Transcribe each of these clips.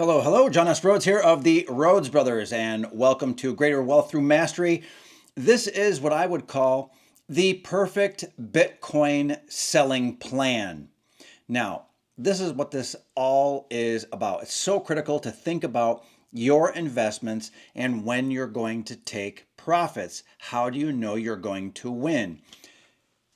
Hello, hello. John S. Rhodes here of the Rhodes Brothers, and welcome to Greater Wealth Through Mastery. This is what I would call the perfect Bitcoin selling plan. Now, this is what this all is about. It's so critical to think about your investments and when you're going to take profits. How do you know you're going to win?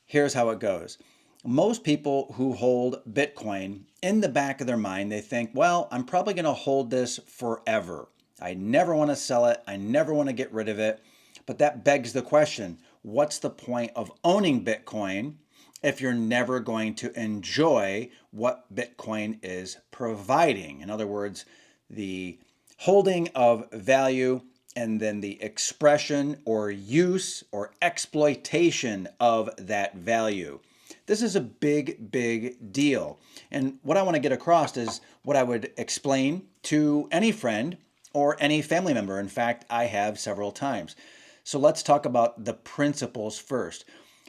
Here's how it goes. Most people who hold Bitcoin, in the back of their mind, they think, well, I'm probably going to hold this forever. I never want to sell it. I never want to get rid of it. But that begs the question, what's the point of owning Bitcoin if you're never going to enjoy what Bitcoin is providing? In other words, the holding of value and then the expression or use or exploitation of that value. This is a big, big deal. And what I want to get across is what I would explain to any friend or any family member. In fact, I have several times. So let's talk about the principles first.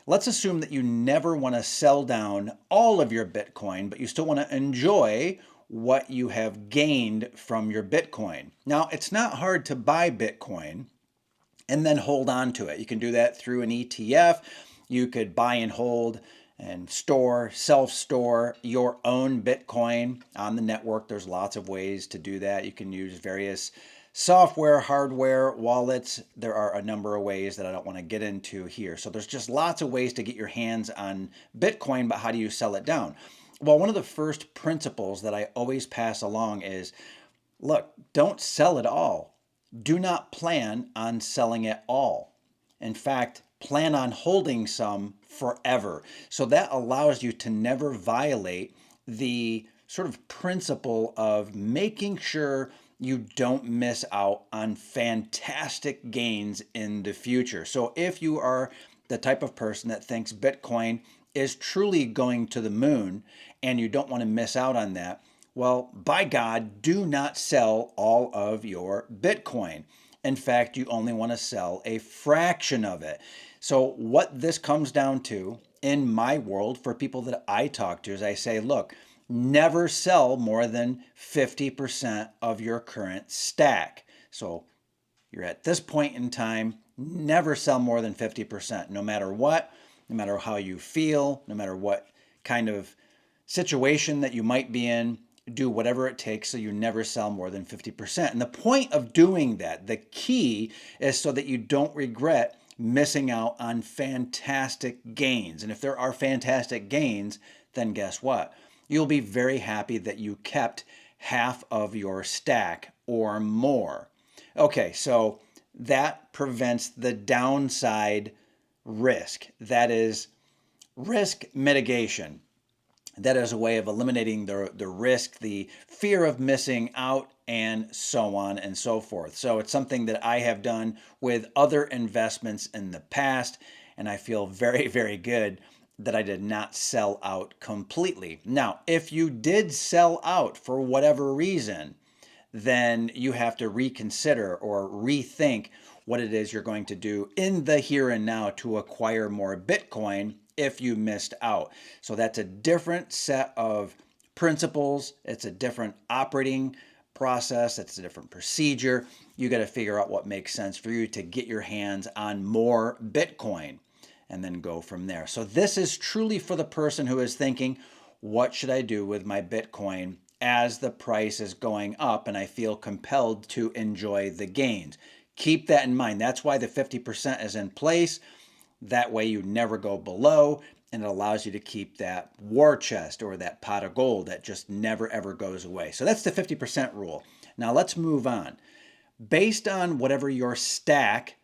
Let's assume that you never want to sell down all of your Bitcoin, but you still want to enjoy what you have gained from your Bitcoin. Now, it's not hard to buy Bitcoin and then hold on to it. You can do that through an ETF. You could buy and hold and store, self-store your own Bitcoin on the network. There's lots of ways to do that. You can use various software, hardware, wallets. There are a number of ways that I don't want to get into here. So there's just lots of ways to get your hands on Bitcoin, but how do you sell it down? Well, one of the first principles that I always pass along is, look, don't sell it all. Do not plan on selling it all. In fact, plan on holding some forever. So that allows you to never violate the sort of principle of making sure you don't miss out on fantastic gains in the future. So if you are the type of person that thinks Bitcoin is truly going to the moon and you don't want to miss out on that, well, by God, do not sell all of your Bitcoin. In fact, you only want to sell a fraction of it. So, what this comes down to in my world for people that I talk to is I say, look, never sell more than 50% of your current stack. So, you're at this point in time, never sell more than 50%, no matter what, no matter how you feel, no matter what kind of situation that you might be in. Do whatever it takes so you never sell more than 50%. And the point of doing that, the key, is so that you don't regret missing out on fantastic gains. And if there are fantastic gains, then guess what? You'll be very happy that you kept half of your stack or more. Okay, so that prevents the downside risk. That is risk mitigation. That is a way of eliminating the risk, the fear of missing out, and so on and so forth. So it's something that I have done with other investments in the past, and I feel very, very good that I did not sell out completely. Now, if you did sell out for whatever reason, then you have to reconsider or rethink what it is you're going to do in the here and now to acquire more Bitcoin if you missed out. So that's a different set of principles. It's a different operating process. It's a different procedure. You got to figure out what makes sense for you to get your hands on more Bitcoin and then go from there. So this is truly for the person who is thinking, what should I do with my Bitcoin as the price is going up and I feel compelled to enjoy the gains? Keep that in mind. That's why the 50% is in place. That way you never go below, and it allows you to keep that war chest or that pot of gold that just never ever goes away. So that's the 50% rule. Now let's move on. Based on whatever your stack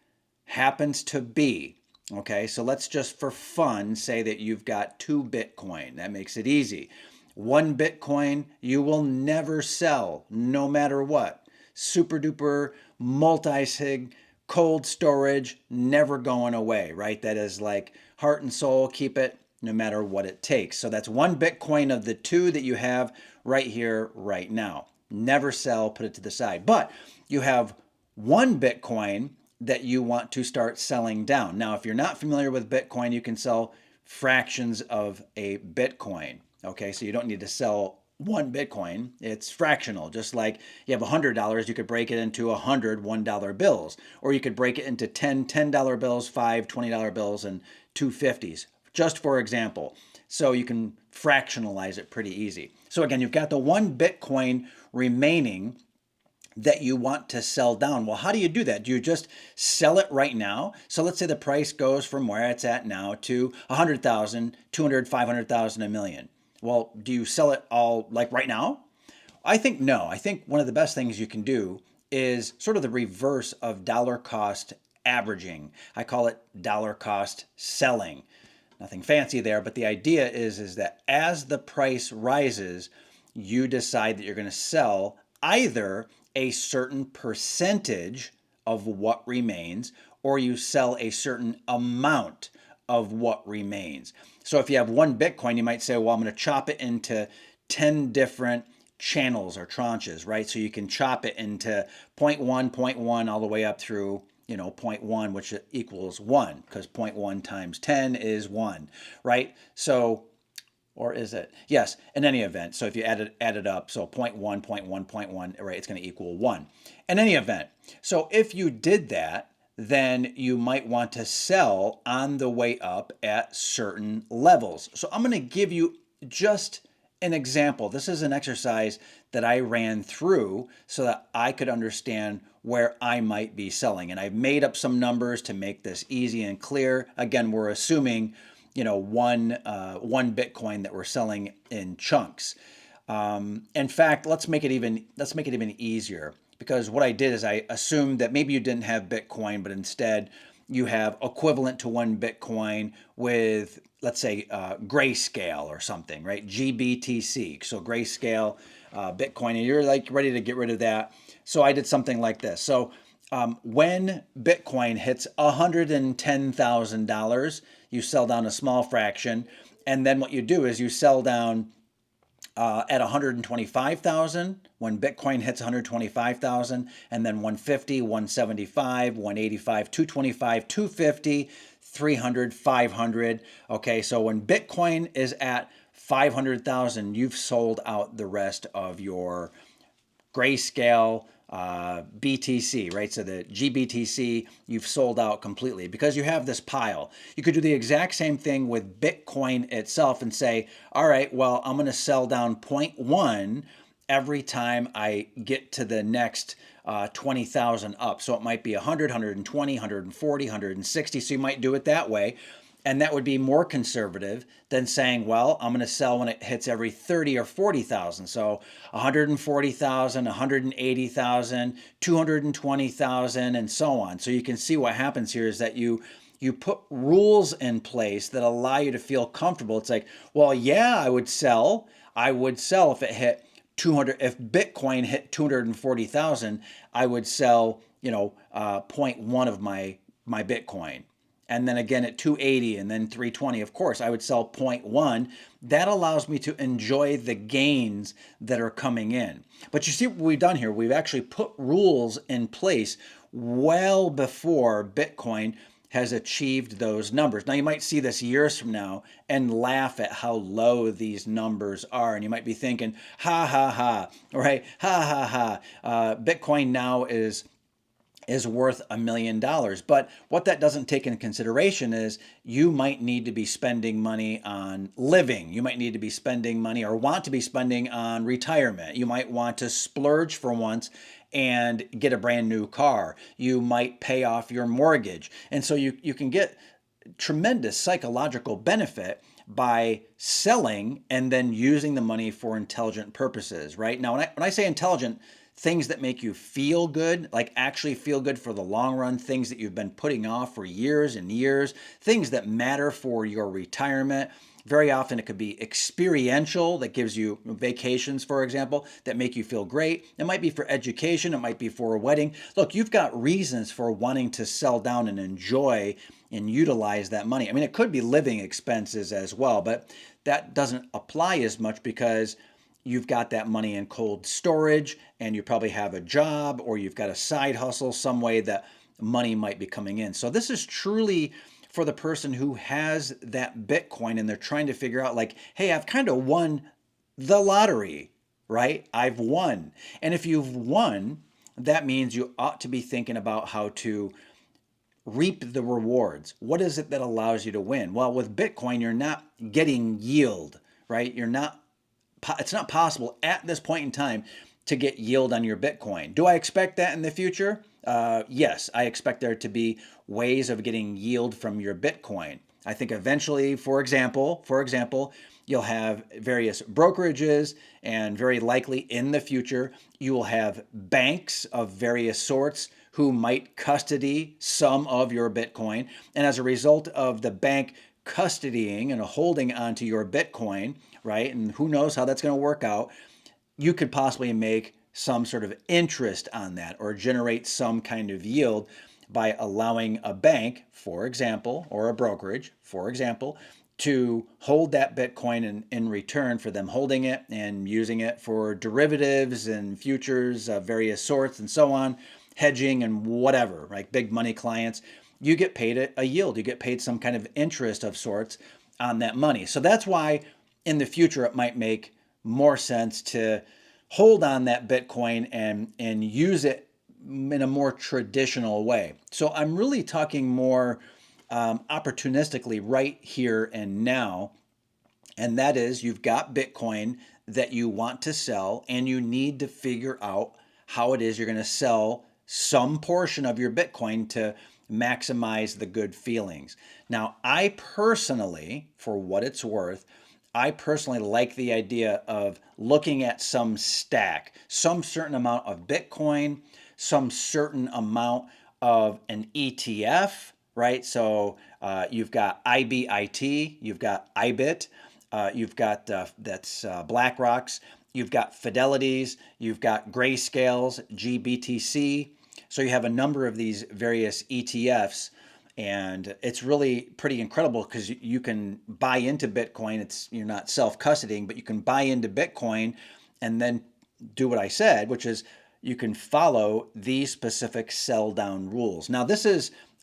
happens to be, okay, so let's just for fun say that you've got 2 Bitcoin. That makes it easy. 1 Bitcoin you will never sell no matter what. Super duper multi-sig cold storage, never going away, right? That is like heart and soul, keep it no matter what it takes. So that's 1 Bitcoin of the 2 that you have right here, right now. Never sell, put it to the side. But you have 1 Bitcoin that you want to start selling down. Now, if you're not familiar with Bitcoin, you can sell fractions of a Bitcoin. Okay, so you don't need to sell one Bitcoin, it's fractional. Just like you have $100, you could break it into 100 $1 bills, or you could break it into 10 $10 bills, five $20 bills, and two 50s, just for example. So you can fractionalize it pretty easy. So again, you've got the one Bitcoin remaining that you want to sell down. Well, how do you do that? Do you just sell it right now? So let's say the price goes from where it's at now to 100,000, 200, 500,000, a million. Well, do you sell it all like right now? I think no. I think one of the best things you can do is sort of the reverse of dollar cost averaging. I call it dollar cost selling. Nothing fancy there, but the idea is that as the price rises, you decide that you're going to sell either a certain percentage of what remains, or you sell a certain amount of what remains. So if you have one Bitcoin, you might say, well, I'm going to chop it into 10 different channels or tranches, right? So you can chop it into zero point 0.1, zero point 0.1, all the way up through, 0.1, which equals 1, because 0.1 times 10 is 1, right? So, or is it? Yes, in any event. So if you add it up, so 0.1, 0.1, 0.1, right, it's going to equal 1. In any event, so if you did that, then you might want to sell on the way up at certain levels. So I'm going to give you just an example. This is an exercise that I ran through so that I could understand where I might be selling. And I've made up some numbers to make this easy and clear. Again, we're assuming, one Bitcoin that we're selling in chunks. In fact, let's make it even easier, because what I did is I assumed that maybe you didn't have Bitcoin, but instead you have equivalent to one Bitcoin with, let's say, grayscale or something, right? GBTC. So grayscale, Bitcoin, and you're like ready to get rid of that. So I did something like this. So when Bitcoin hits $110,000, you sell down a small fraction. And then what you do is you sell down at 125,000 when Bitcoin hits 125,000, and then 150, 175, 185, 225, 250, 300, 500. Okay, so when Bitcoin is at 500,000, you've sold out the rest of your grayscale BTC, right? So the GBTC, you've sold out completely because you have this pile. You could do the exact same thing with Bitcoin itself and say, all right, well, I'm going to sell down 0.1 every time I get to the next 20,000 up. So it might be 100, 120, 140, 160. So you might do it that way. And that would be more conservative than saying, well, I'm going to sell when it hits every 30 or 40,000. So 140,000, 180,000, 220,000, and so on. So you can see what happens here is that you put rules in place that allow you to feel comfortable. It's like, well, yeah, I would sell if it hit 200. If Bitcoin hit 240,000, I would sell, 0.1 of my Bitcoin. And then again at 280 and then 320, of course, I would sell 0.1. That allows me to enjoy the gains that are coming in. But you see what we've done here? We've actually put rules in place well before Bitcoin has achieved those numbers. Now, you might see this years from now and laugh at how low these numbers are. And you might be thinking, ha, ha, ha, right? Ha, ha, ha. Bitcoin now is worth $1 million. But what that doesn't take into consideration is you might need to be spending money on living. You might need to be spending money or want to be spending on retirement. You might want to splurge for once and get a brand new car. You might pay off your mortgage. And so you can get tremendous psychological benefit by selling and then using the money for intelligent purposes, right? Now, when I say intelligent, things that make you feel good, like actually feel good for the long run, things that you've been putting off for years and years, things that matter for your retirement. Very often it could be experiential, that gives you vacations, for example, that make you feel great. It might be for education. It might be for a wedding. Look, you've got reasons for wanting to sell down and enjoy and utilize that money. I mean, it could be living expenses as well, but that doesn't apply as much because you've got that money in cold storage and you probably have a job or you've got a side hustle, some way that money might be coming in. So this is truly for the person who has that Bitcoin and they're trying to figure out like, hey, I've kind of won the lottery. right? I've won. And if you've won, that means you ought to be thinking about how to reap the rewards. What is it that allows you to win? Well, with Bitcoin, you're not getting yield, right? It's not possible at this point in time to get yield on your Bitcoin. Do I expect that in the future? Yes, I expect there to be ways of getting yield from your Bitcoin. I think eventually, for example, you'll have various brokerages, and very likely in the future, you will have banks of various sorts who might custody some of your Bitcoin. And as a result of the bank custodying and holding onto your Bitcoin, right? And who knows how that's going to work out, you could possibly make some sort of interest on that or generate some kind of yield by allowing a bank, for example, or a brokerage, for example, to hold that Bitcoin in return for them holding it and using it for derivatives and futures of various sorts and so on, hedging and whatever, like big money clients. You get paid a yield, you get paid some kind of interest of sorts on that money. So that's why in the future it might make more sense to hold on that Bitcoin and use it in a more traditional way. So I'm really talking more opportunistically right here and now. And that is, you've got Bitcoin that you want to sell, and you need to figure out how it is you're going to sell some portion of your Bitcoin to maximize the good feelings. Now, for what it's worth, I personally like the idea of looking at some stack, some certain amount of Bitcoin, some certain amount of an ETF, right? So you've got IBIT, you've got IBIT, you've got that's BlackRock's, you've got Fidelity's, you've got Grayscale's, GBTC. So you have a number of these various ETFs, and it's really pretty incredible because you can buy into Bitcoin. You're not self-custodying, but you can buy into Bitcoin and then do what I said, which is you can follow these specific sell down rules. Now,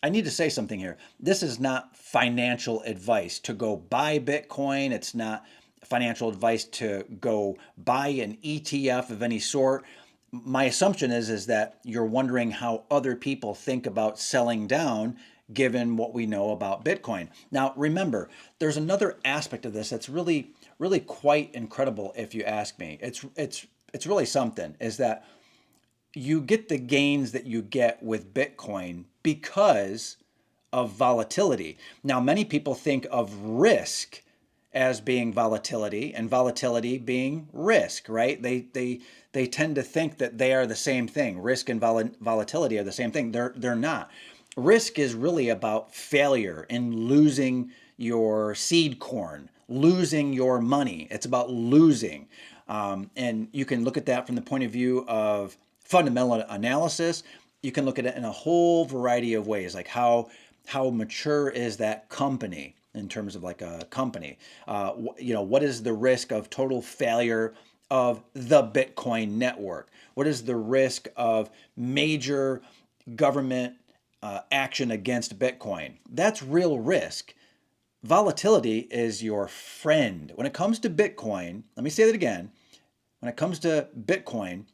I need to say something here. This is not financial advice to go buy Bitcoin. It's not financial advice to go buy an ETF of any sort. My assumption is that you're wondering how other people think about selling down given what we know about Bitcoin. Now, remember, there's another aspect of this that's really, really quite incredible if you ask me. It's really something, is that you get the gains that you get with Bitcoin because of volatility. Now, many people think of risk as being volatility and volatility being risk, right? They tend to think that they are the same thing. Risk and volatility are the same thing. They're not. Risk is really about failure and losing your seed corn, losing your money. It's about losing. And you can look at that from the point of view of fundamental analysis. You can look at it in a whole variety of ways, like how mature is that company in terms of like a company. What is the risk of total failure of the Bitcoin network? What is the risk of major government action against Bitcoin? That's real risk. Volatility is your friend. When it comes to Bitcoin, let me say that again. When it comes to Bitcoin,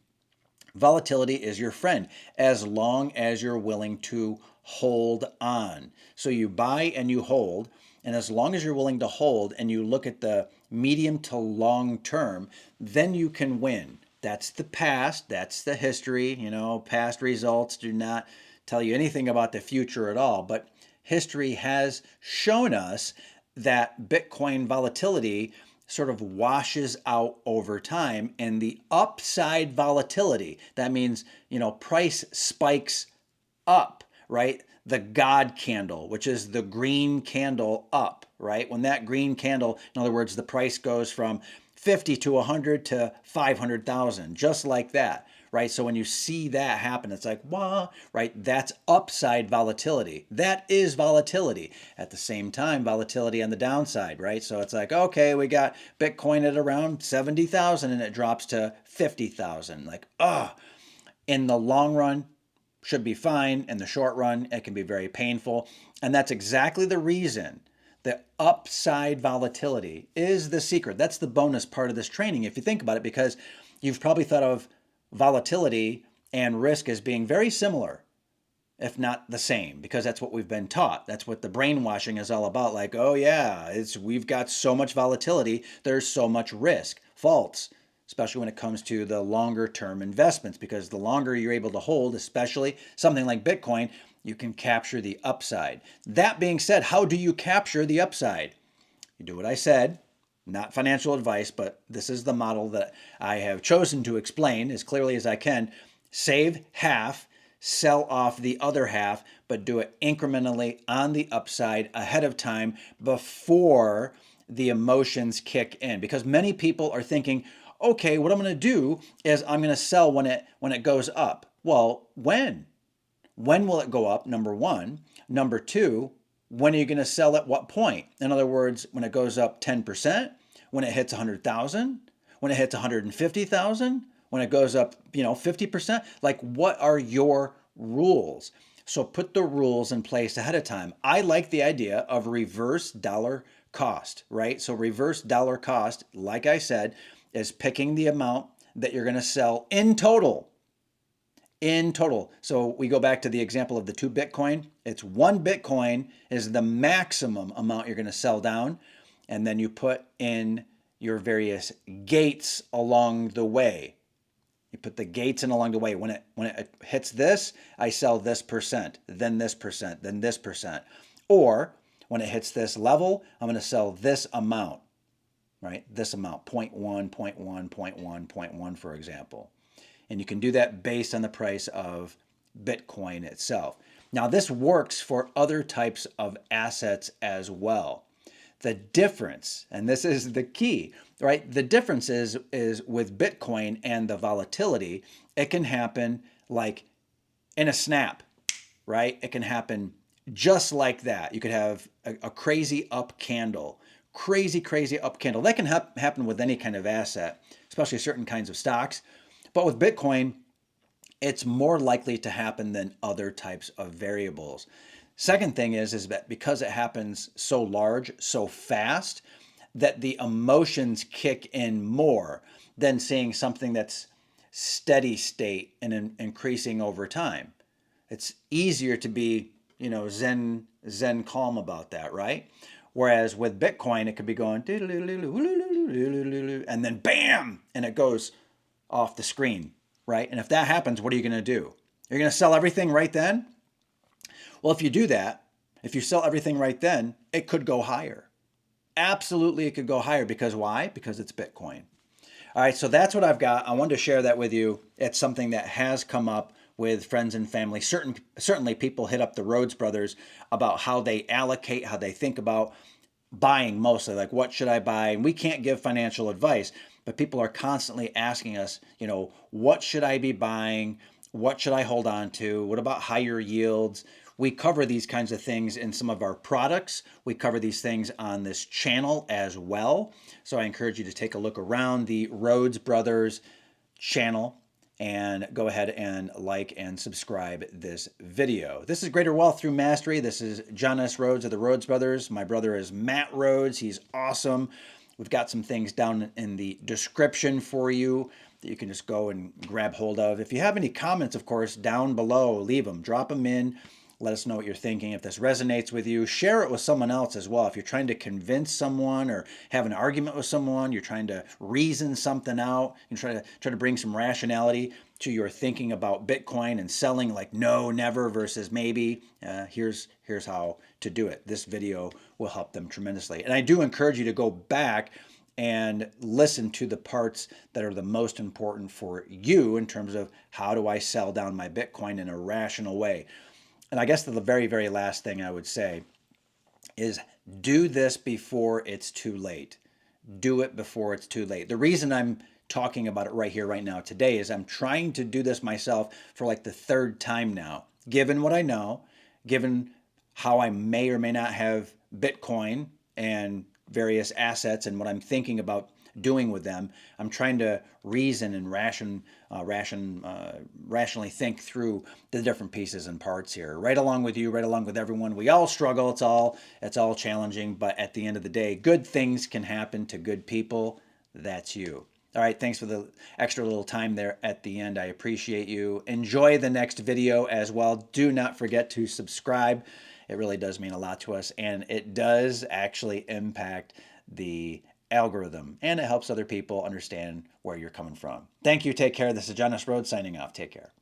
volatility is your friend as long as you're willing to hold on. So you buy and you hold, and as long as you're willing to hold and you look at the medium to long term, then you can win. That's the past, that's the history. Past results do not tell you anything about the future at all, but history has shown us that Bitcoin volatility sort of washes out over time, and the upside volatility, that means, price spikes up, right? The God candle, which is the green candle up, right? When that green candle, in other words, the price goes from 50 to 100 to 500,000, just like that, right? So when you see that happen, it's like, wow, right? That's upside volatility. That is volatility. At the same time, volatility on the downside, right? So it's like, okay, we got Bitcoin at around 70,000 and it drops to 50,000. Like, in the long run, should be fine. In the short run, it can be very painful. And that's exactly the reason that upside volatility is the secret. That's the bonus part of this training, if you think about it, because you've probably thought of volatility and risk as being very similar, if not the same, because that's what we've been taught. That's what the brainwashing is all about. Like, oh yeah, we've got so much volatility, there's so much risk. False, especially when it comes to the longer term investments, because the longer you're able to hold, especially something like Bitcoin, you can capture the upside. That being said, how do you capture the upside? You do what I said, not financial advice, but this is the model that I have chosen to explain as clearly as I can. Save half, sell off the other half, but do it incrementally on the upside ahead of time before the emotions kick in. Because many people are thinking, okay, what I'm going to do is I'm going to sell when it goes up. Well, when? When will it go up? Number one. Number two, when are you going to sell at what point? In other words, when it goes up 10%, when it hits 100,000, when it hits 150,000, when it goes up, 50%? Like, what are your rules? So put the rules in place ahead of time. I like the idea of reverse dollar cost, right? So reverse dollar cost, like I said, is picking the amount that you're going to sell in total. In total. So we go back to the example of the 2 Bitcoin. It's 1 Bitcoin is the maximum amount you're going to sell down. And then you put in your various gates along the way. You put the gates in along the way. When it hits this, I sell this percent, then this percent, then this percent. Or when it hits this level, I'm going to sell this amount, right? This amount, 0.1, 0.1, 0.1, 0.1, for example. And you can do that based on the price of Bitcoin itself. Now, this works for other types of assets as well. The difference, and this is the key, right? The difference is with Bitcoin and the volatility, it can happen like in a snap, right? It can happen just like that. You could have a crazy up candle, crazy up candle. That can happen with any kind of asset, especially certain kinds of stocks. But with Bitcoin, it's more likely to happen than other types of variables. Second thing is that because it happens so large, so fast, that the emotions kick in more than seeing something that's steady state and increasing over time. It's easier to be, zen calm about that, right? Whereas with Bitcoin, it could be going and then bam, and it goes off the screen, right? And if that happens, what are you going to do? You're going to sell everything right then? Well, if you do that, if you sell everything right then, it could go higher. Absolutely, it could go higher. Because why? Because it's Bitcoin. All right, so that's what I've got. I wanted to share that with you. It's something that has come up with friends and family. Certainly people hit up the Rhodes brothers about how they allocate, how they think about buying mostly, like what should I buy? And we can't give financial advice, but people are constantly asking us, what should I be buying? What should I hold on to? What about higher yields? We cover these kinds of things in some of our products. We cover these things on this channel as well. So I encourage you to take a look around the Rhodes Brothers channel and go ahead and like and subscribe this video. This is Greater Wealth Through Mastery. This is John S. Rhodes of the Rhodes Brothers. My brother is Matt Rhodes. He's awesome. We've got some things down in the description for you that you can just go and grab hold of. If you have any comments, of course, down below, leave them, drop them in. Let us know what you're thinking. If this resonates with you, share it with someone else as well. If you're trying to convince someone or have an argument with someone, you're trying to reason something out, and try to bring some rationality to your thinking about Bitcoin and selling, like no, never versus maybe. Here's how to do it. This video will help them tremendously. And I do encourage you to go back and listen to the parts that are the most important for you in terms of how do I sell down my Bitcoin in a rational way. And I guess the very, very last thing I would say is do this before it's too late. Do it before it's too late. The reason I'm talking about it right here, right now, today is I'm trying to do this myself for like the 3rd time now. Given what I know, given how I may or may not have Bitcoin and various assets and what I'm thinking about doing with them, I'm trying to reason and rationally think through the different pieces and parts here. Right along with you, right along with everyone. We all struggle. It's all challenging, but at the end of the day, good things can happen to good people. That's you. All right, thanks for the extra little time there at the end. I appreciate you. Enjoy the next video as well. Do not forget to subscribe. It really does mean a lot to us, and it does actually impact the algorithm, and it helps other people understand where you're coming from. Thank you. Take care. This is Jonas Rhodes signing off. Take care.